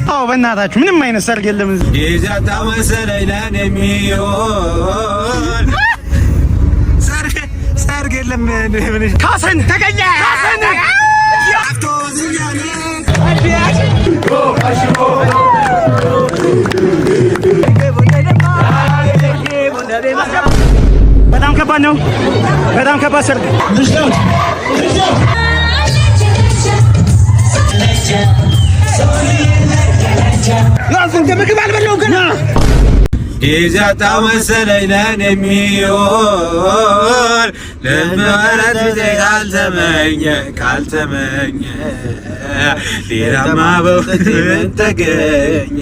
አዎ በእናታችሁ ምንም አይነት ሰርግ የለም እዚህ ይዛታ መሰለኝ ለኔ የሚሆን ሰርግ የለም። ካሰን ተገኘ ካሰን በጣም ከባድ ነው። በጣም ከባድ ሰርግ ምግብ አልበላሁም ገና ይዛታ መሰለኝ ለኔ የሚሆን ለምረት ካልተመኘ ሌላማ በውስጥ ምን ተገኘ?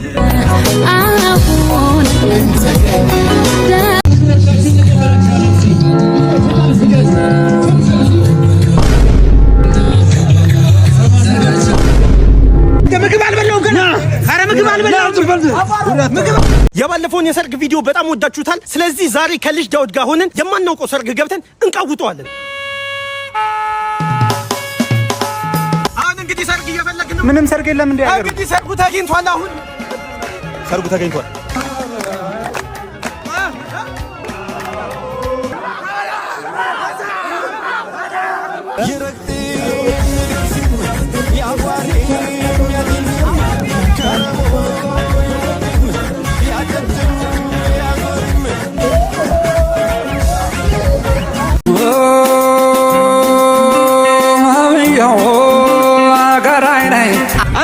ምግብ አልበላሁም ገና። ኧረ ምግብ አልበላሁም። የባለፈውን የሰርግ ቪዲዮ በጣም ወዳችሁታል። ስለዚህ ዛሬ ከልጅ ዳውድ ጋር ሆነን የማናውቀው ሰርግ ገብተን እንቃውጠዋለን። አሁን እንግዲህ ሰርግ እየፈለግን ነው። ምንም ሰርግ የለም እንዴ? እንግዲህ ሰርጉ ተገኝቷል። አሁን ሰርጉ ተገኝቷል።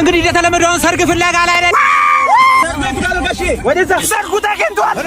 እንግዲህ እንደተለመደው ሰርግ ፍለጋ ላይ ነን። ወደዛ ሰርጉ ተገኝቷል።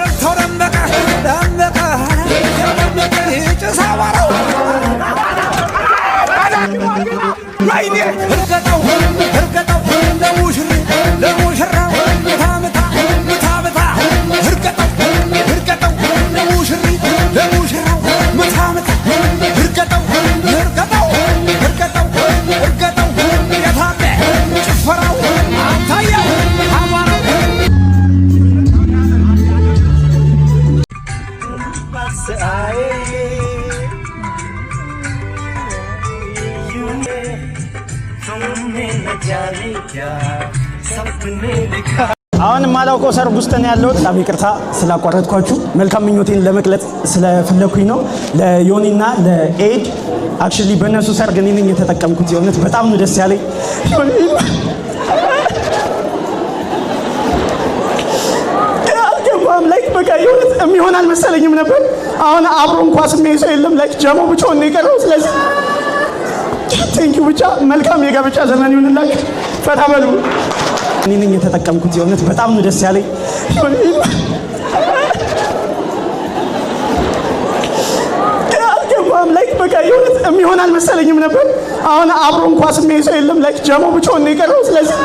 አሁን ማላውቀው ሰርግ ውስጥ ነው ያለሁት። በጣም ይቅርታ ስላቋረጥኳችሁ። መልካም ምኞቴን ለመግለጽ ስለፈለኩኝ ነው። ለዮኒና ለኤድ አክቹሊ በእነሱ ሰርግ እኔ ነኝ የተጠቀምኩት። የእውነት በጣም ነው ደስ ያለኝ። አልገባም ላይ በቃ የእውነት የሚሆን አልመሰለኝም ነበር። አሁን አብሮ እንኳን ስሜት ሰው የለም። ላይ ጀሞ ብቻውን ነው የቀረው። ስለዚህ ቴንኪው ብቻ መልካም የጋብቻ ዘመን ይሁንላችሁ። ፈታ በሉ። እኔ ነኝ የተጠቀምኩት። የእውነት በጣም ነው ደስ ያለኝ። አልገባም ላይ በቃ የእውነት የሚሆን አልመሰለኝም ነበር። አሁን አብሮ እንኳን ስሜት ሰው የለም። ላይ ጀሞ ብቻውን ነው የቀረው። ስለዚህ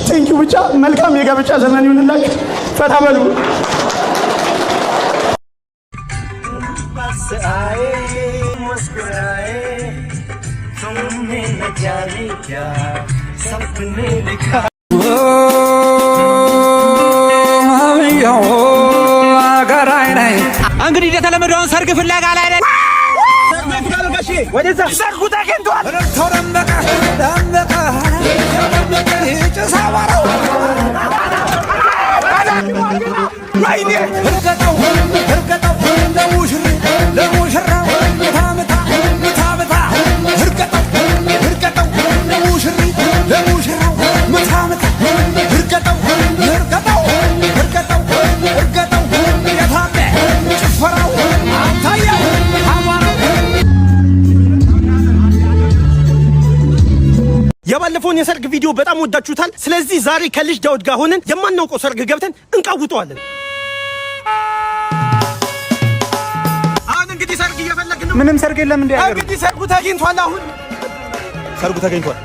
ቴንኪው ብቻ መልካም የጋብቻ ዘመን ይሁንላችሁ። ፈታ በሉ። እንግዲህ እንደተለመደው ሰርግ ፍለጋ ላይ ነን። ወደዛ ሰርጉ ተገኝቷል። የባለፈውን የሰርግ ቪዲዮ በጣም ወዳችሁታል። ስለዚህ ዛሬ ከልጅ ዳውድ ጋር ሆነን የማናውቀው ሰርግ ገብተን እንቃውጠዋለን። አሁን እንግዲህ ሰርግ እየፈለግን ነው። ምንም ሰርግ የለም እንዴ? እንግዲህ ሰርጉ ተገኝቷል። አሁን ሰርጉ ተገኝቷል።